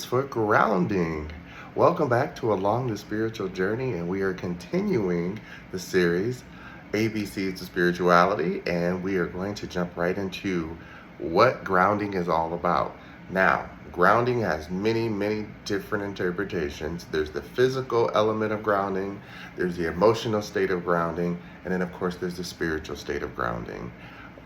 for grounding. Welcome back to Along the Spiritual Journey, and we are continuing the series ABCs to Spirituality, and we are going to jump right into what grounding is all about. Now, grounding has many different interpretations. There's the physical element of grounding, there's the emotional state of grounding, and then of course there's the spiritual state of grounding.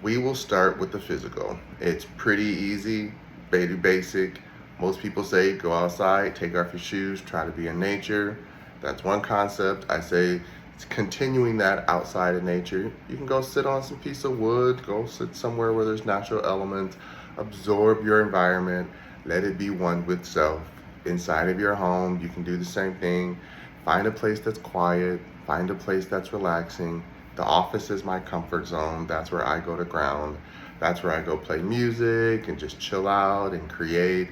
We will start with the physical. It's pretty easy, very basic. Most people say go outside, take off your shoes, try to be in nature. That's one concept. I say it's continuing that outside of nature. You can go sit on some piece of wood, go sit somewhere where there's natural elements, absorb your environment, let it be one with self. Inside of your home, you can do the same thing. Find a place that's quiet, find a place that's relaxing. The office is my comfort zone. That's where I go to ground. That's where I go play music and just chill out and create.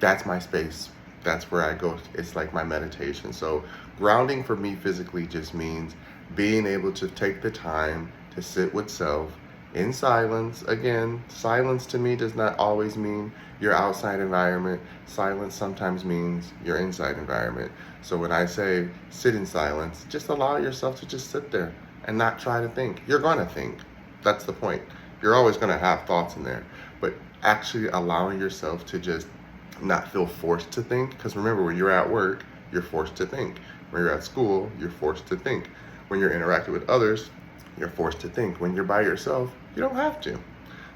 That's my space. That's where I go. It's like my meditation. So grounding for me physically just means being able to take the time to sit with self in silence. Again, silence to me does not always mean your outside environment. Silence sometimes means your inside environment. So when I say sit in silence, just allow yourself to just sit there and not try to think. You're going to think. That's the point. You're always going to have thoughts in there. But actually allowing yourself to just not feel forced to think, because remember, when you're at work, you're forced to think. When you're at school, you're forced to think. When you're interacting with others, you're forced to think. When you're by yourself, you don't have to.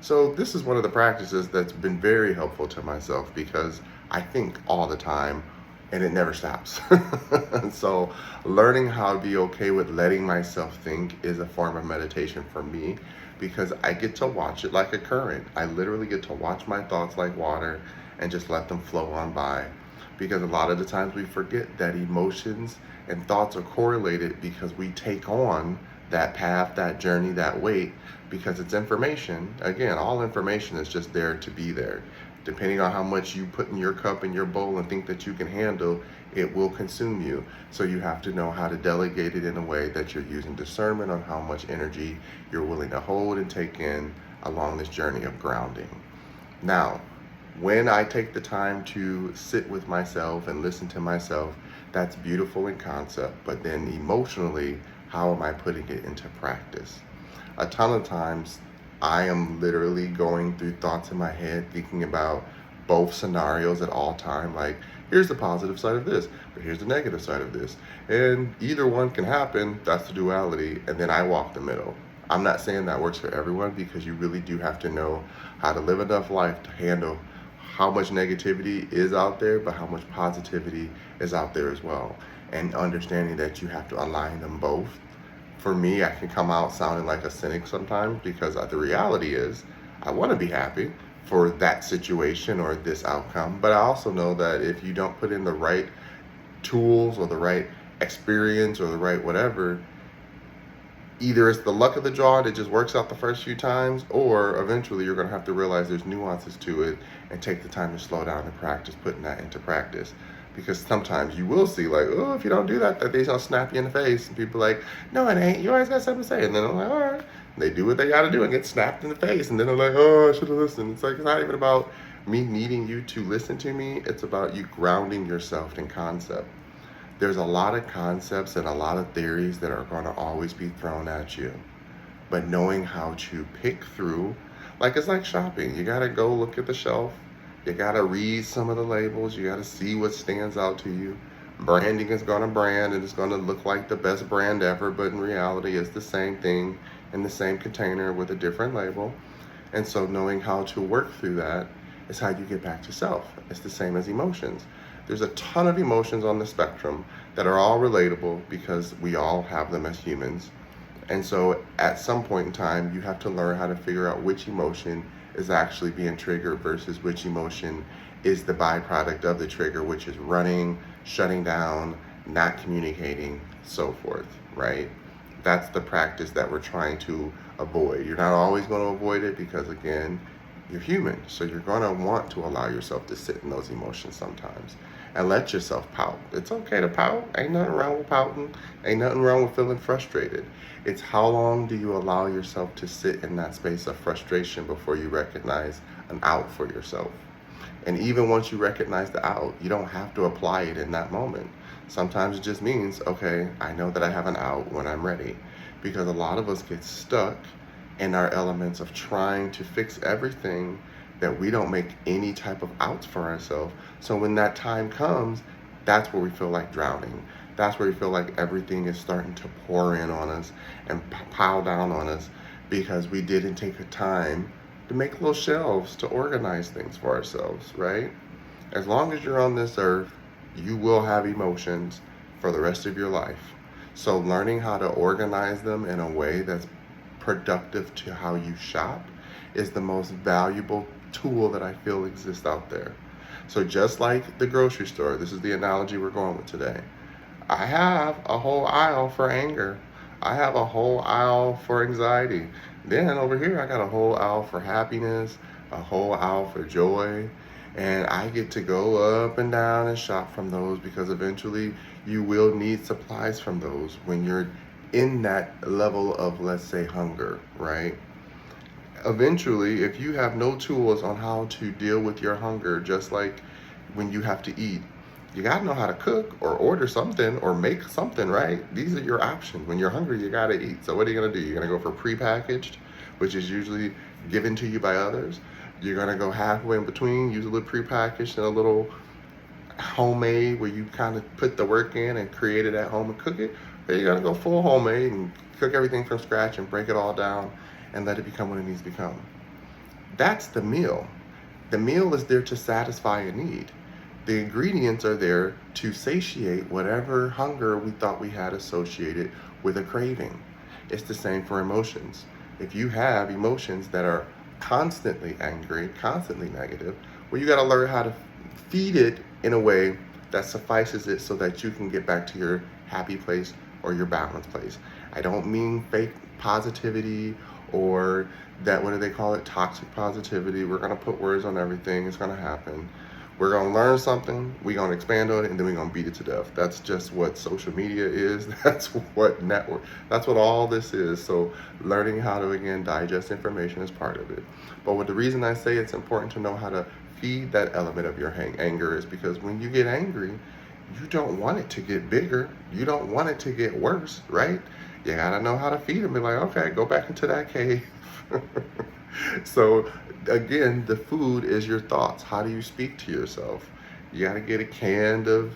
So this is one of the practices that's been very helpful to myself, because I think all the time and it never stops. So learning how to be okay with letting myself think is a form of meditation for me, because I get to watch it like a current. I literally get to watch my thoughts like water and just let them flow on by. Because a lot of the times we forget that emotions and thoughts are correlated, because we take on that path, that journey, that weight, because it's information. Again, all information is just there to be there. Depending on how much you put in your cup and your bowl and think that you can handle, it will consume you. So you have to know how to delegate it in a way that you're using discernment on how much energy you're willing to hold and take in along this journey of grounding. Now, when I take the time to sit with myself and listen to myself, that's beautiful in concept, but then emotionally, how am I putting it into practice? A ton of times, I am literally going through thoughts in my head, thinking about both scenarios at all time. Like, here's the positive side of this, but here's the negative side of this. And either one can happen. That's the duality. And then I walk the middle. I'm not saying that works for everyone, because you really do have to know how to live enough life to handle how much negativity is out there, but how much positivity is out there as well. And understanding that you have to align them both. For me, I can come out sounding like a cynic sometimes, because the reality is I want to be happy for that situation or this outcome. But I also know that if you don't put in the right tools or the right experience or the right whatever, either it's the luck of the draw that just works out the first few times, or eventually you're going to have to realize there's nuances to it and take the time to slow down and practice putting that into practice. Because sometimes you will see, like, oh, if you don't do that, that they'll snap you in the face. And people are like, no, it ain't. You always got something to say. And then I'm like, all right. And they do what they got to do and get snapped in the face. And then they're like, oh, I should have listened. It's like, it's not even about me needing you to listen to me. It's about you grounding yourself in concept. There's a lot of concepts and a lot of theories that are going to always be thrown at you. But knowing how to pick through, like it's like shopping. You got to go look at the shelf. You got to read some of the labels. You got to see what stands out to you. Branding is going to brand, and it's going to look like the best brand ever, but in reality it's the same thing in the same container with a different label. And so knowing how to work through that is how you get back to self. It's the same as emotions. There's a ton of emotions on the spectrum that are all relatable, because we all have them as humans. And so at some point in time, you have to learn how to figure out which emotion is actually being triggered versus which emotion is the byproduct of the trigger, which is running, shutting down, not communicating, so forth, right? That's the practice that we're trying to avoid. You're not always going to avoid it, because again, you're human. So you're going to want to allow yourself to sit in those emotions sometimes and let yourself pout. It's okay to pout. Ain't nothing wrong with pouting. Ain't nothing wrong with feeling frustrated. It's how long do you allow yourself to sit in that space of frustration before you recognize an out for yourself. And even once you recognize the out, you don't have to apply it in that moment. Sometimes it just means, okay, I know that I have an out when I'm ready. Because a lot of us get stuck in our elements of trying to fix everything that we don't make any type of outs for ourselves. So when that time comes, that's where we feel like drowning. That's where we feel like everything is starting to pour in on us and pile down on us because we didn't take the time to make little shelves to organize things for ourselves, right? As long as you're on this earth, you will have emotions for the rest of your life. So learning how to organize them in a way that's productive to how you shop is the most valuable tool that I feel exists out there. So just like the grocery store, this is the analogy we're going with today. I have a whole aisle for anger. I have a whole aisle for anxiety. Then over here, I got a whole aisle for happiness, a whole aisle for joy. And I get to go up and down and shop from those because eventually you will need supplies from those when you're in that level of, let's say, hunger, right? Eventually, if you have no tools on how to deal with your hunger, just like when you have to eat, you got to know how to cook or order something or make something, right? These are your options. When you're hungry, you got to eat. So what are you going to do? You're going to go for prepackaged, which is usually given to you by others. You're going to go halfway in between, use a little prepackaged and a little homemade where you kind of put the work in and create it at home and cook it. Or you're going to go full homemade and cook everything from scratch and break it all down and let it become what it needs to become. That's the meal. The meal is there to satisfy a need. The ingredients are there to satiate whatever hunger we thought we had associated with a craving. It's the same for emotions. If you have emotions that are constantly angry, constantly negative, well, you got to learn how to feed it in a way that suffices it so that you can get back to your happy place or your balanced place. I don't mean fake positivity or that, what do they call it, toxic positivity. We're going to put words on everything. It's going to happen. We're going to learn something, we're going to expand on it, and then we're going to beat it to death. That's just what social media is. That's what network, that's what all this is. So learning how to, again, digest information is part of it. But what the reason I say it's important to know how to feed that element of your anger is because when you get angry, you don't want it to get bigger. You don't want it to get worse, right? You got to know how to feed them. Be like, okay, go back into that cave. So again, the food is your thoughts. How do you speak to yourself? You got to get a can of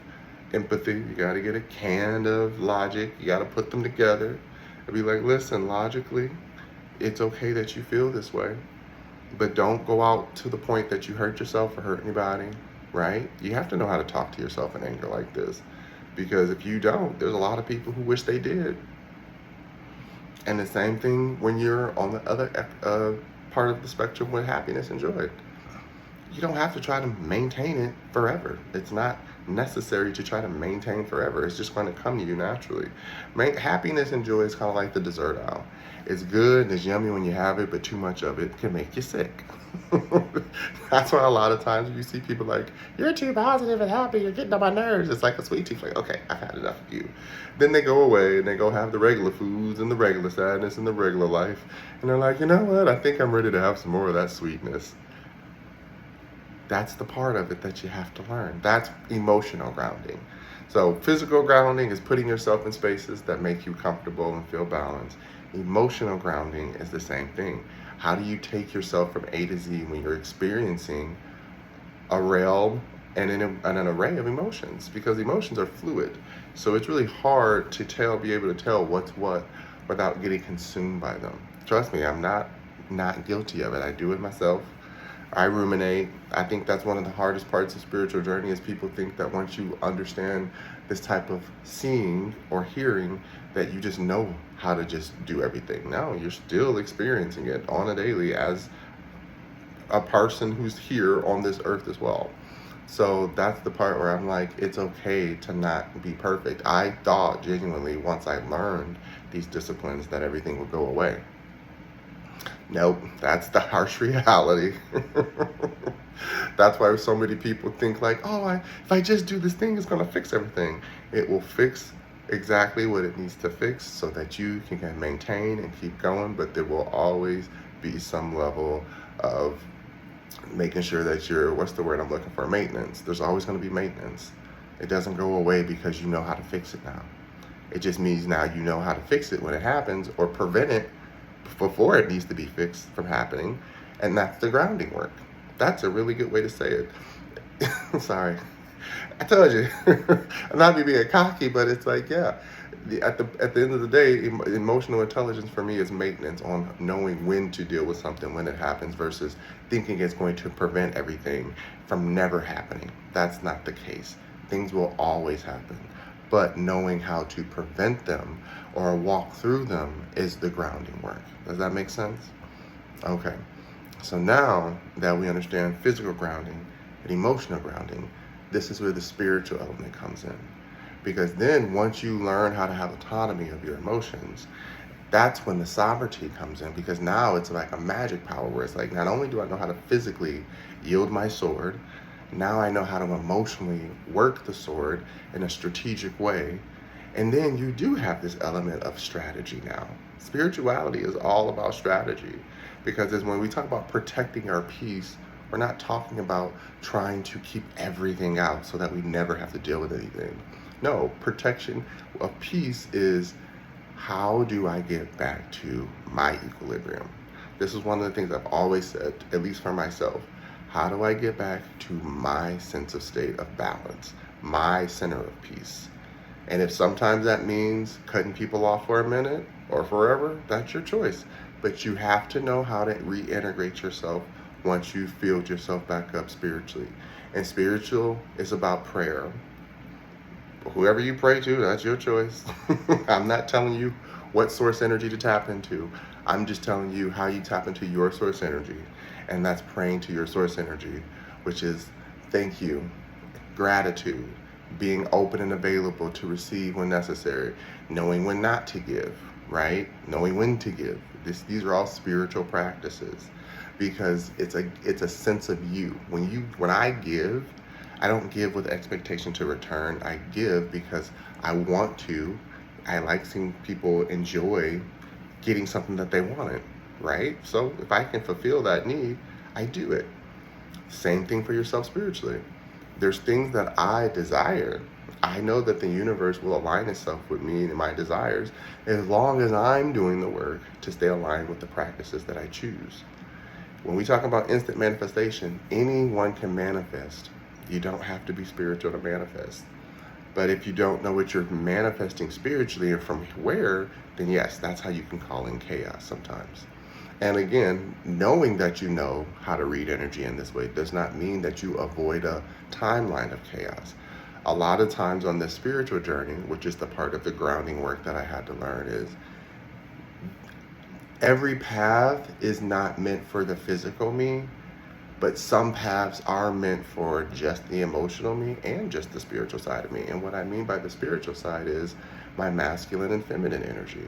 empathy. You got to get a can of logic. You got to put them together and be like, listen, logically, it's okay that you feel this way, but don't go out to the point that you hurt yourself or hurt anybody, right? You have to know how to talk to yourself in anger like this, because if you don't, there's a lot of people who wish they did. And the same thing when you're on the other part of the spectrum with happiness and joy. You don't have to try to maintain it forever. It's not necessary to try to maintain forever. It's just going to come to you naturally. Happiness and joy is kind of like the dessert aisle. It's good and it's yummy when you have it, but too much of it can make you sick. That's why a lot of times you see people like, you're too positive and happy, you're getting on my nerves. It's like a sweet tooth. Like, okay, I've had enough of you. Then they go away and they go have the regular foods and the regular sadness and the regular life. And they're like, you know what? I think I'm ready to have some more of that sweetness. That's the part of it that you have to learn. That's emotional grounding. So physical grounding is putting yourself in spaces that make you comfortable and feel balanced. Emotional grounding is the same thing. How do you take yourself from A to Z when you're experiencing a realm and an array of emotions? Because emotions are fluid. So it's really hard to be able to tell what's what without getting consumed by them. Trust me, I'm not guilty of it. I do it myself. I ruminate. I think that's one of the hardest parts of spiritual journey is people think that once you understand this type of seeing or hearing that you just know how to just do everything. No, you're still experiencing it on a daily as a person who's here on this earth as well. So that's the part where I'm like, it's okay to not be perfect. I thought genuinely once I learned these disciplines that everything would go away. Nope, that's the harsh reality. That's why so many people think like, oh, if I just do this thing, it's going to fix everything. It will fix exactly what it needs to fix so that you can maintain and keep going, but there will always be some level of making sure that you're, what's the word I'm looking for? Maintenance. There's always going to be maintenance. It doesn't go away because you know how to fix it now. It just means now you know how to fix it when it happens, or prevent it before it needs to be fixed from happening. And that's the grounding work. That's a really good way to say it. Sorry. I told you. I'm not me being cocky, but it's like, yeah. At the end of the day, emotional intelligence for me is maintenance on knowing when to deal with something when it happens versus thinking it's going to prevent everything from never happening. That's not the case. Things will always happen, but knowing how to prevent them or walk through them is the grounding work. Does that make sense? Okay. So now that we understand physical grounding and emotional grounding, this is where the spiritual element comes in. Because then once you learn how to have autonomy of your emotions, that's when the sovereignty comes in, because now it's like a magic power where it's like, not only do I know how to physically yield my sword, now I know how to emotionally work the sword in a strategic way. And then you do have this element of strategy now. Spirituality is all about strategy, because as when we talk about protecting our peace, we're not talking about trying to keep everything out so that we never have to deal with anything. No, protection of peace is, how do I get back to my equilibrium? This is one of the things I've always said, at least for myself. How do I get back to my sense of state of balance, my center of peace? And if sometimes that means cutting people off for a minute or forever, that's your choice. But you have to know how to reintegrate yourself once you filled yourself back up spiritually. And spiritual is about prayer. Whoever you pray to, that's your choice. I'm not telling you what source energy to tap into. I'm just telling you how you tap into your source energy. And that's praying to your source energy, which is thank you, gratitude, being open and available to receive when necessary, knowing when not to give, right? Knowing when to give. These are all spiritual practices, because it's a sense of you. When I give, I don't give with expectation to return. I give because I want to. I like seeing people enjoy getting something that they wanted, right? So if I can fulfill that need, I do it. Same thing for yourself spiritually. There's things that I desire. I know that the universe will align itself with me and my desires as long as I'm doing the work to stay aligned with the practices that I choose. When we talk about instant manifestation, anyone can manifest. You don't have to be spiritual to manifest. But if you don't know what you're manifesting spiritually and from where, then yes, that's how you can call in chaos sometimes. And again, knowing that you know how to read energy in this way does not mean that you avoid a timeline of chaos. A lot of times on this spiritual journey, which is the part of the grounding work that I had to learn, is every path is not meant for the physical me, but some paths are meant for just the emotional me and just the spiritual side of me. And what I mean by the spiritual side is my masculine and feminine energy.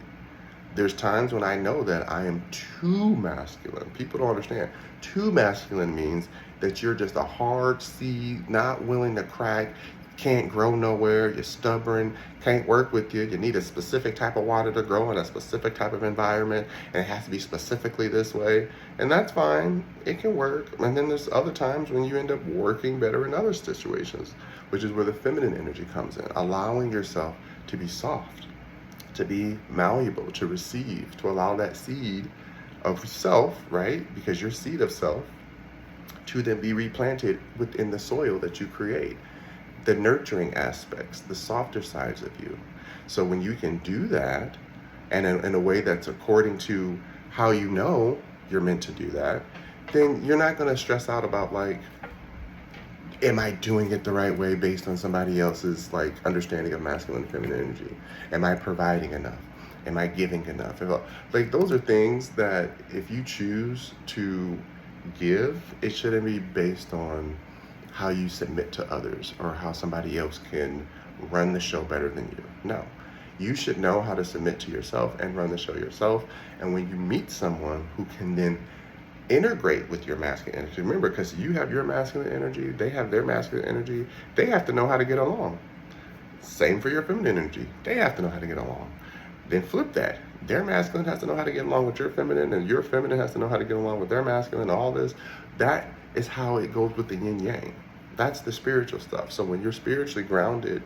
There's times when I know that I am too masculine. People don't understand. Too masculine means that you're just a hard seed, not willing to crack, can't grow nowhere, you're stubborn, can't work with you, you need a specific type of water to grow in a specific type of environment, and it has to be specifically this way, and that's fine, it can work. And then there's other times when you end up working better in other situations, which is where the feminine energy comes in, allowing yourself to be soft, to be malleable, to receive, to allow that seed of self, right, because your seed of self, to then be replanted within the soil that you create. The nurturing aspects, the softer sides of you. So when you can do that, and in a way that's according to how you know you're meant to do that, then you're not going to stress out about like, am I doing it the right way based on somebody else's like understanding of masculine and feminine energy? Am I providing enough? Am I giving enough? Like those are things that if you choose to give, it shouldn't be based on how you submit to others or how somebody else can run the show better than you. No, you should know how to submit to yourself and run the show yourself. And when you meet someone who can then integrate with your masculine energy, remember, because you have your masculine energy, they have their masculine energy, they have to know how to get along. Same for your feminine energy, they have to know how to get along. Then flip that. Their masculine has to know how to get along with your feminine, and your feminine has to know how to get along with their masculine. All this, that is how it goes with the yin yang. That's the spiritual stuff. So when you're spiritually grounded,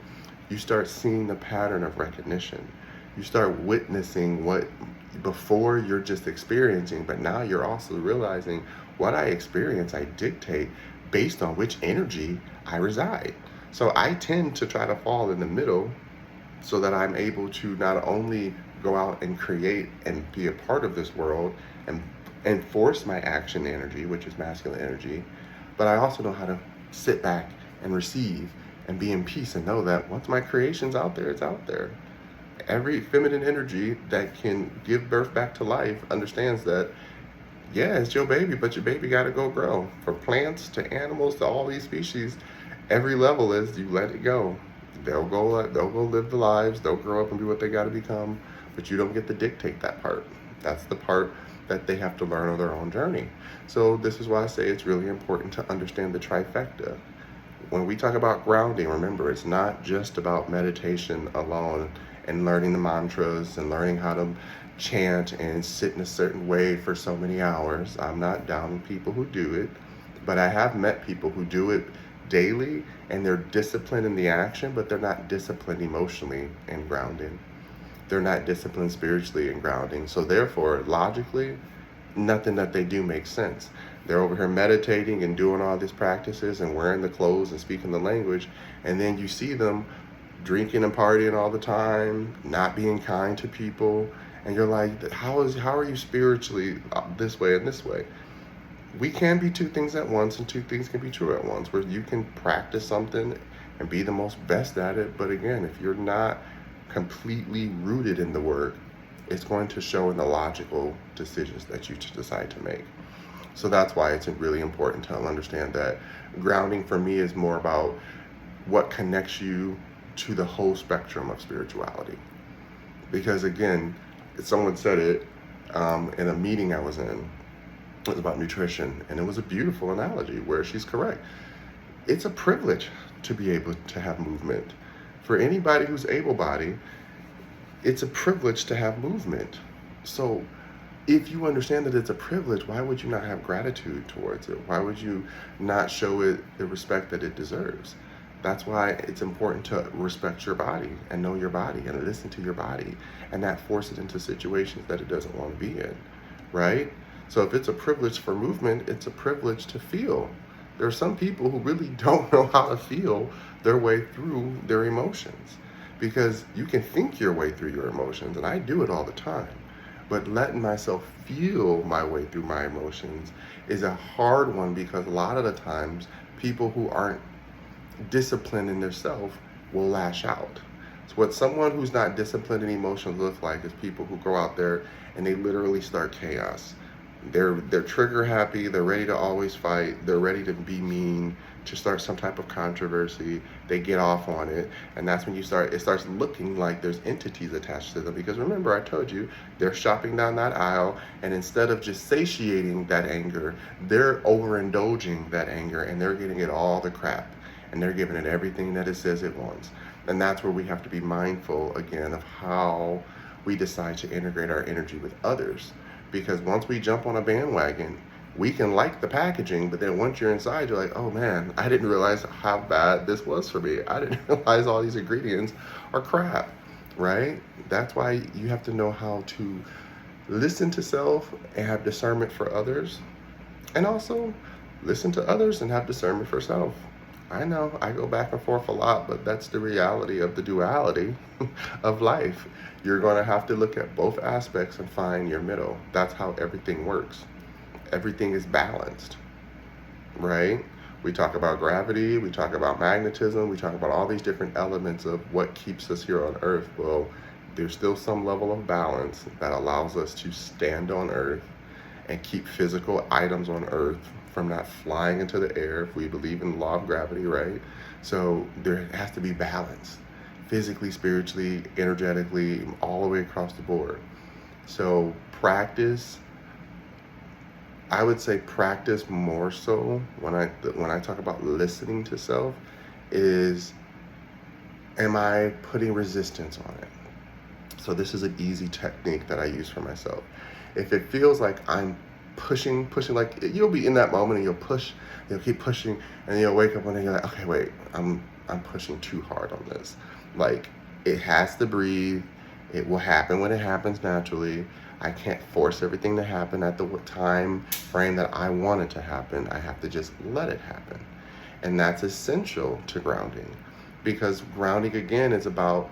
you start seeing the pattern of recognition. You start witnessing what before you're just experiencing, but now you're also realizing what I experience, I dictate based on which energy I reside. So I tend to try to fall in the middle so that I'm able to not only go out and create and be a part of this world and enforce my action energy, which is masculine energy, but I also know how to sit back and receive and be in peace and know that once my creation's out there, it's out there. Every feminine energy that can give birth back to life understands that, yeah, it's your baby, but your baby got to go grow. From plants to animals to all these species, every level is you let it go. They'll go live the lives, they'll grow up and be what they got to become, but you don't get to dictate that part. That's the part that they have to learn on their own journey. So this is why I say it's really important to understand the trifecta. When we talk about grounding, remember, it's not just about meditation alone and learning the mantras and learning how to chant and sit in a certain way for so many hours. I'm not downing people who do it, but I have met people who do it daily and they're disciplined in the action, but they're not disciplined emotionally and grounding. They're not disciplined spiritually and grounding. So therefore, logically, nothing that they do makes sense. They're over here meditating and doing all these practices and wearing the clothes and speaking the language, and then you see them drinking and partying all the time, not being kind to people, and you're like, how are you spiritually this way and this way? We can be two things at once, and two things can be true at once, where you can practice something and be the most best at it, but again, if you're not completely rooted in the work, it's going to show in the logical decisions that you decide to make. So that's why it's really important to understand that grounding for me is more about what connects you to the whole spectrum of spirituality. Because again, someone said it in a meeting I was in. It was about nutrition, and it was a beautiful analogy where she's correct. It's a privilege to be able to have movement. For anybody who's able-bodied, it's a privilege to have movement. So if you understand that it's a privilege, why would you not have gratitude towards it? Why would you not show it the respect that it deserves? That's why it's important to respect your body and know your body and listen to your body and not force it into situations that it doesn't want to be in, right? So if it's a privilege for movement, it's a privilege to feel. There are some people who really don't know how to feel their way through their emotions, because you can think your way through your emotions, and I do it all the time. But letting myself feel my way through my emotions is a hard one, because a lot of the times people who aren't disciplined in their self will lash out. So what someone who's not disciplined in emotions looks like is people who go out there and they literally start chaos. They're trigger happy, they're ready to always fight, they're ready to be mean, to start some type of controversy. They get off on it, and that's when it starts looking like there's entities attached to them. Because remember, I told you, they're shopping down that aisle, and instead of just satiating that anger, they're overindulging that anger, and they're getting it all the crap, and they're giving it everything that it says it wants. And that's where we have to be mindful again of how we decide to integrate our energy with others. Because once we jump on a bandwagon, we can like the packaging, but then once you're inside, you're like, oh man, I didn't realize how bad this was for me. I didn't realize all these ingredients are crap, right? That's why you have to know how to listen to self and have discernment for others, and also listen to others and have discernment for self. I know I go back and forth a lot, but that's the reality of the duality of life. You're going to have to look at both aspects and find your middle. That's how everything works. Everything is balanced, right? We talk about gravity, we talk about magnetism, we talk about all these different elements of what keeps us here on Earth. Well, there's still some level of balance that allows us to stand on Earth and keep physical items on Earth from not flying into the air, if we believe in the law of gravity, right? So there has to be balance, physically, spiritually, energetically, all the way across the board. So practice, I would say practice more so when I talk about listening to self is, am I putting resistance on it? So this is an easy technique that I use for myself. If it feels like I'm pushing, like you'll be in that moment and you'll keep pushing, and you'll wake up one day and you're like, okay, wait, I'm pushing too hard on this. Like, it has to breathe. It will happen when it happens naturally. I can't force everything to happen at the time frame that I want it to happen. I have to just let it happen. And that's essential to grounding, because grounding, again, is about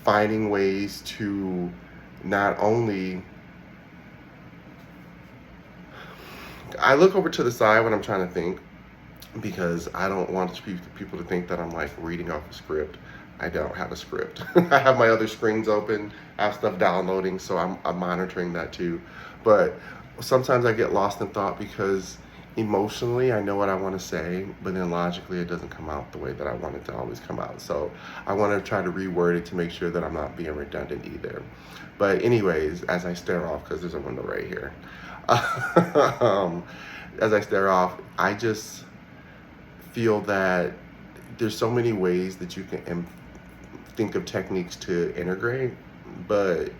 finding ways to not only, I look over to the side when I'm trying to think, because I don't want people to think that I'm like reading off a script. I don't have a script. I have my other screens open. I have stuff downloading, so I'm monitoring that too. But sometimes I get lost in thought because emotionally I know what I want to say, but then logically it doesn't come out the way that I want it to always come out. So I want to try to reword it to make sure that I'm not being redundant either. But anyways, as I stare off, because there's a window right here, as I stare off, I just feel that there's so many ways that you can think of techniques to integrate, but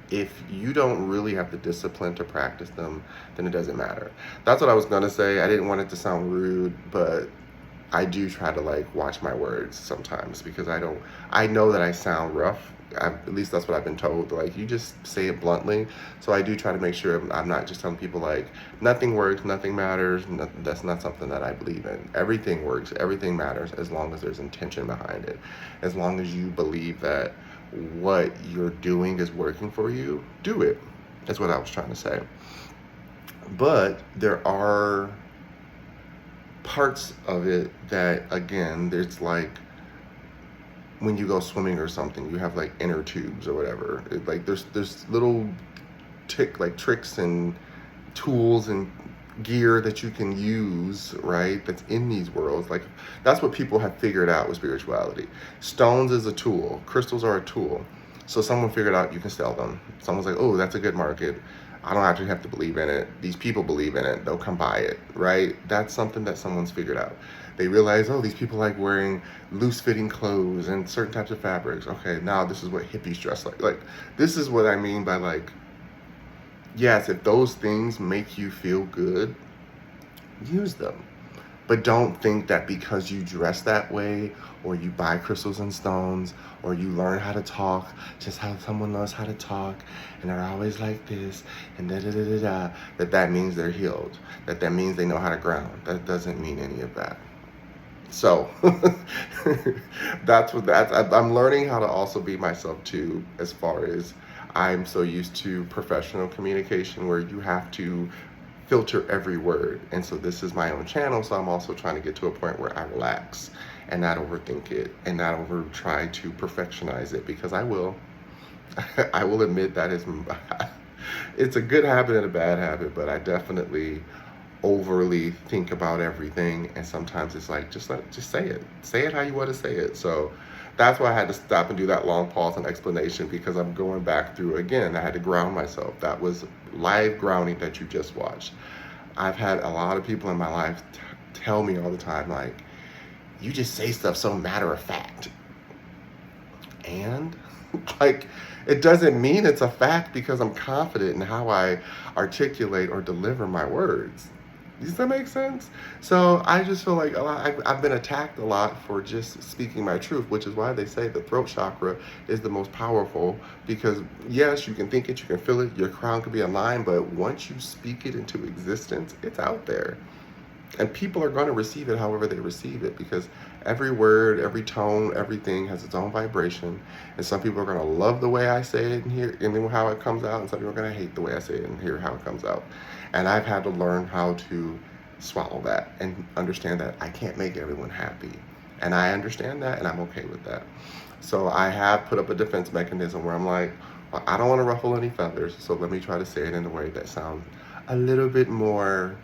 if you don't really have the discipline to practice them, then it doesn't matter. That's what I was gonna say. I didn't want it to sound rude, but I do try to like watch my words sometimes, because I know that I sound rough. At least that's what I've been told. Like, you just say it bluntly. So I do try to make sure I'm not just telling people like nothing works, nothing matters. That's not something that I believe in. Everything works, everything matters, as long as there's intention behind it. As long as you believe that what you're doing is working for you, do it. That's what I was trying to say. But there are parts of it that, again, there's like, when you go swimming or something, you have like inner tubes or whatever. Like there's little tricks and tools and gear that you can use, right? That's in these worlds. Like, that's what people have figured out with spirituality. Stones is a tool. Crystals are a tool. So someone figured out you can sell them. Someone's like, oh, that's a good market. I don't actually have to believe in it. These people believe in it. They'll come buy it, right? That's something that someone's figured out. They realize, oh, these people like wearing loose-fitting clothes and certain types of fabrics. Okay, now this is what hippies dress like. Like, this is what I mean by like, yes, if those things make you feel good, use them. But don't think that because you dress that way, or you buy crystals and stones, or you learn how to talk, just how someone knows how to talk, and they're always like this, and da-da-da-da-da, that means they're healed, that means they know how to ground. That doesn't mean any of that. So I'm learning how to also be myself too, as far as I'm so used to professional communication where you have to filter every word. And so this is my own channel, so I'm also trying to get to a point where I relax and not overthink it and not over try to perfectionize it, because I will. I will admit that it's a good habit and a bad habit, but I definitely overly think about everything, and sometimes it's like, just say it how you want to say it. So that's why I had to stop and do that long pause and explanation, because I'm going back through again. I had to ground myself. That was live grounding that you just watched. I've had a lot of people in my life tell me all the time, like, you just say stuff so matter of fact, and like, it doesn't mean it's a fact because I'm confident in how I articulate or deliver my words. Does that make sense? So I just feel like I've been attacked a lot for just speaking my truth, which is why they say the throat chakra is the most powerful, because yes, you can think it, you can feel it, your crown could be aligned, but once you speak it into existence, it's out there. And people are going to receive it however they receive it, because every word, every tone, everything has its own vibration. And some people are going to love the way I say it and hear and then how it comes out, and some people are going to hate the way I say it and hear how it comes out. And I've had to learn how to swallow that and understand that I can't make everyone happy. And I understand that, and I'm okay with that. So I have put up a defense mechanism where I'm like, well, I don't want to ruffle any feathers, so let me try to say it in a way that sounds a little bit more,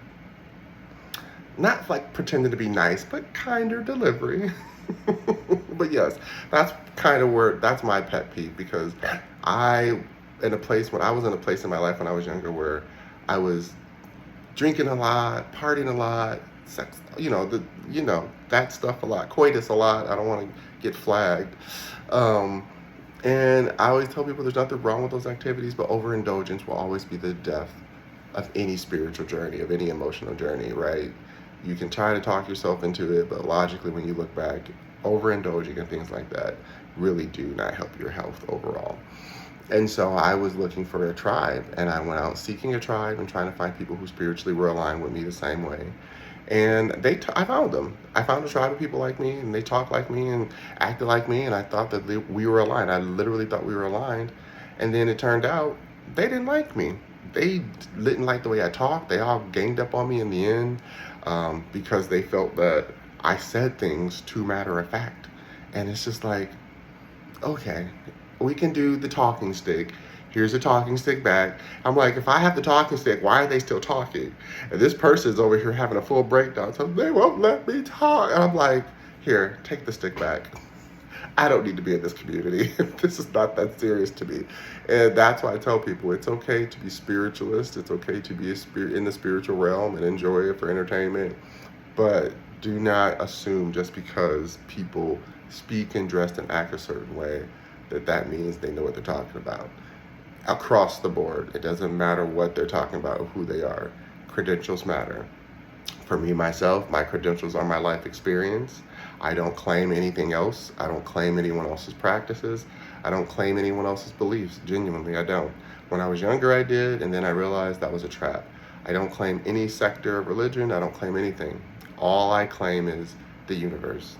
not like pretending to be nice, but kinder delivery. But yes, that's my pet peeve, because I was in a place in my life when I was younger where I was drinking a lot, partying a lot, sex, that stuff a lot, coitus a lot. I don't want to get flagged. And I always tell people there's nothing wrong with those activities, but overindulgence will always be the death of any spiritual journey, of any emotional journey, right? You can try to talk yourself into it, but logically, when you look back, overindulging and things like that really do not help your health overall. And so I was looking for a tribe, and I went out seeking a tribe and trying to find people who spiritually were aligned with me the same way. And I found them. I found a tribe of people like me, and they talked like me and acted like me, and I thought that we were aligned. I literally thought we were aligned. And then it turned out they didn't like me. They didn't like the way I talked. They all ganged up on me in the end, because they felt that I said things too matter of fact. And it's just like, okay, we can do the talking stick. Here's a talking stick back. I'm like, if I have the talking stick, why are they still talking? And this person's over here having a full breakdown. So they won't let me talk. And I'm like, here, take the stick back. I don't need to be in this community. This is not that serious to me. And that's why I tell people it's okay to be spiritualist. It's okay to be in the spiritual realm and enjoy it for entertainment. But do not assume just because people speak and dress and act a certain way that means they know what they're talking about. Across the board, it doesn't matter what they're talking about or who they are. Credentials matter. For me, myself, my credentials are my life experience. I don't claim anything else. I don't claim anyone else's practices. I don't claim anyone else's beliefs. Genuinely, I don't. When I was younger, I did, and then I realized that was a trap. I don't claim any sector of religion. I don't claim anything. All I claim is the universe.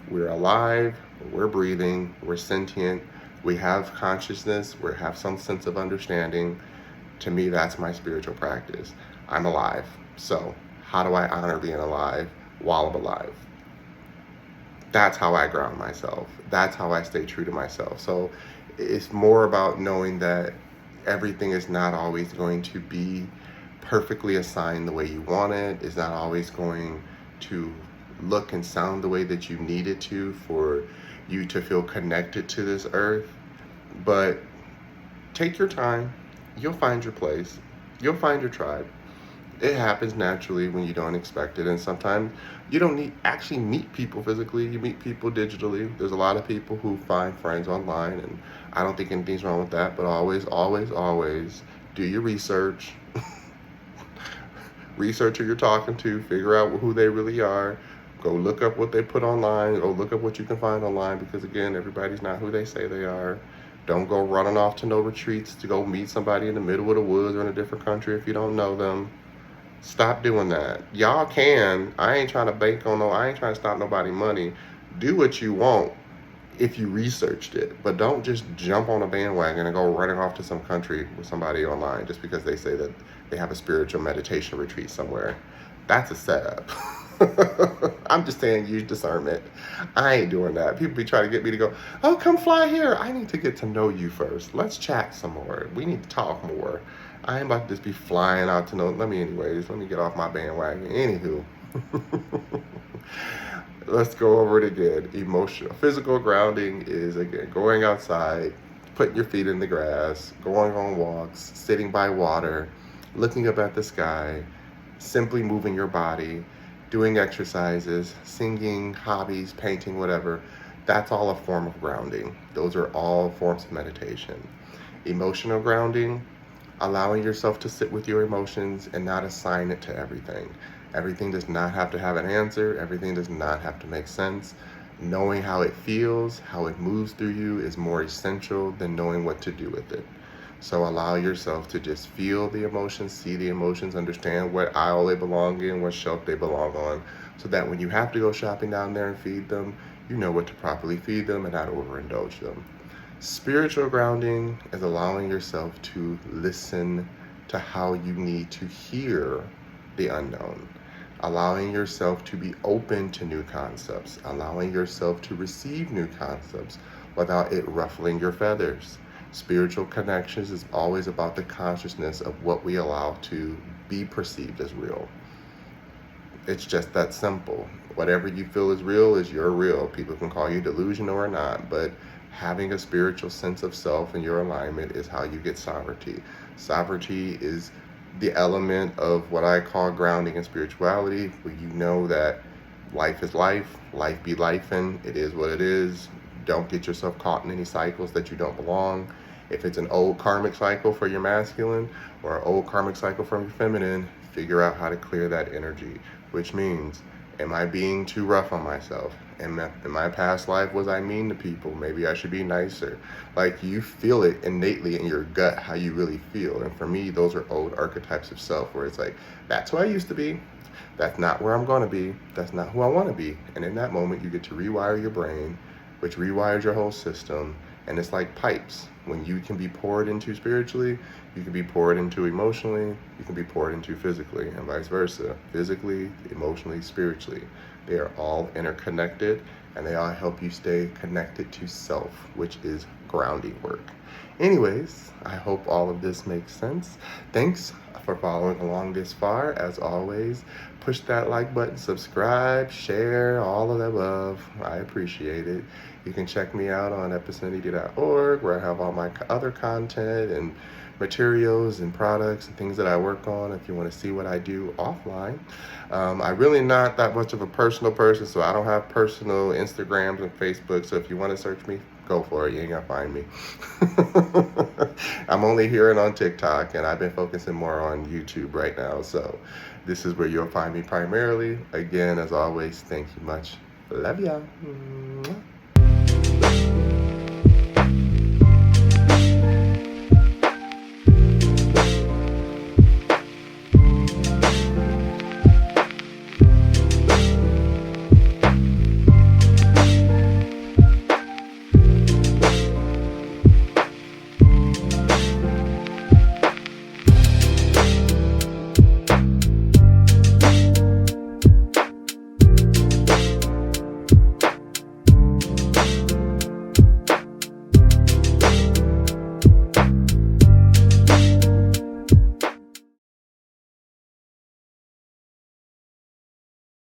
We're alive, we're breathing, we're sentient, we have consciousness, we have some sense of understanding. To me, that's my spiritual practice. I'm alive. So how do I honor being alive while I'm alive? That's how I ground myself. That's how I stay true to myself. So it's more about knowing that everything is not always going to be perfectly assigned the way you want it. It's not always going to look and sound the way that you need it to for you to feel connected to this earth. But take your time. You'll find your place. You'll find your tribe. It happens naturally when you don't expect it. And sometimes you don't need actually meet people physically. You meet people digitally. There's a lot of people who find friends online, and I don't think anything's wrong with that. But always, always, always do your research. Research who you're talking to. Figure out who they really are. Go look up what they put online. Go look up what you can find online, because again, everybody's not who they say they are. Don't go running off to no retreats to go meet somebody in the middle of the woods or in a different country if you don't know them. Stop doing that. Y'all can. I ain't trying to bank on I ain't trying to stop nobody money. Do what you want if you researched it, but don't just jump on a bandwagon and go running off to some country with somebody online just because they say that they have a spiritual meditation retreat somewhere. That's a setup. I'm just saying, use discernment. I ain't doing that. People be trying to get me to go, oh, come fly here. I need to get to know you first. Let's chat some more. We need to talk more. I ain't about to just be flying out to know. Let me get off my bandwagon. Anywho. Let's go over it again. Emotional. Physical grounding is, again, going outside, putting your feet in the grass, going on walks, sitting by water, looking up at the sky, simply moving your body, doing exercises, singing, hobbies, painting, whatever. That's all a form of grounding. Those are all forms of meditation. Emotional grounding, allowing yourself to sit with your emotions and not assign it to everything. Everything does not have to have an answer. Everything does not have to make sense. Knowing how it feels, how it moves through you is more essential than knowing what to do with it. So allow yourself to just feel the emotions, see the emotions, understand what aisle they belong in, what shelf they belong on, so that when you have to go shopping down there and feed them, you know what to properly feed them and not overindulge them. Spiritual grounding is allowing yourself to listen to how you need to hear the unknown, allowing yourself to be open to new concepts, allowing yourself to receive new concepts without it ruffling your feathers. Spiritual connections is always about the consciousness of what we allow to be perceived as real. It's just that simple. Whatever you feel is real is your real. People can call you delusional or not, but having a spiritual sense of self and your alignment is how you get sovereignty. Sovereignty is the element of what I call grounding in spirituality, where you know that life is life, life be lifing, it is what it is. Don't get yourself caught in any cycles that you don't belong. If it's an old karmic cycle for your masculine or an old karmic cycle from your feminine, figure out how to clear that energy, which means, am I being too rough on myself? In my past life, was I mean to people? Maybe I should be nicer. Like, you feel it innately in your gut how you really feel. And for me, those are old archetypes of self where it's like, that's who I used to be. That's not where I'm going to be. That's not who I want to be. And in that moment, you get to rewire your brain, which rewires your whole system. And it's like pipes. When you can be poured into spiritually, you can be poured into emotionally, you can be poured into physically, and vice versa. Physically, emotionally, spiritually. They are all interconnected, and they all help you stay connected to self, which is grounding work. Anyways, I hope all of this makes sense. Thanks for following along this far. As always, push that like button, subscribe, share, all of the above. I appreciate it. You can check me out on epicenity.org, where I have all my other content and materials and products and things that I work on if you want to see what I do offline. I'm really not that much of a personal person, so I don't have personal Instagrams and Facebook, so if you want to search me, go for it. You ain't gonna find me. I'm only here and on TikTok, and I've been focusing more on YouTube right now, so this is where you'll find me primarily. Again, as always, thank you much. Love ya.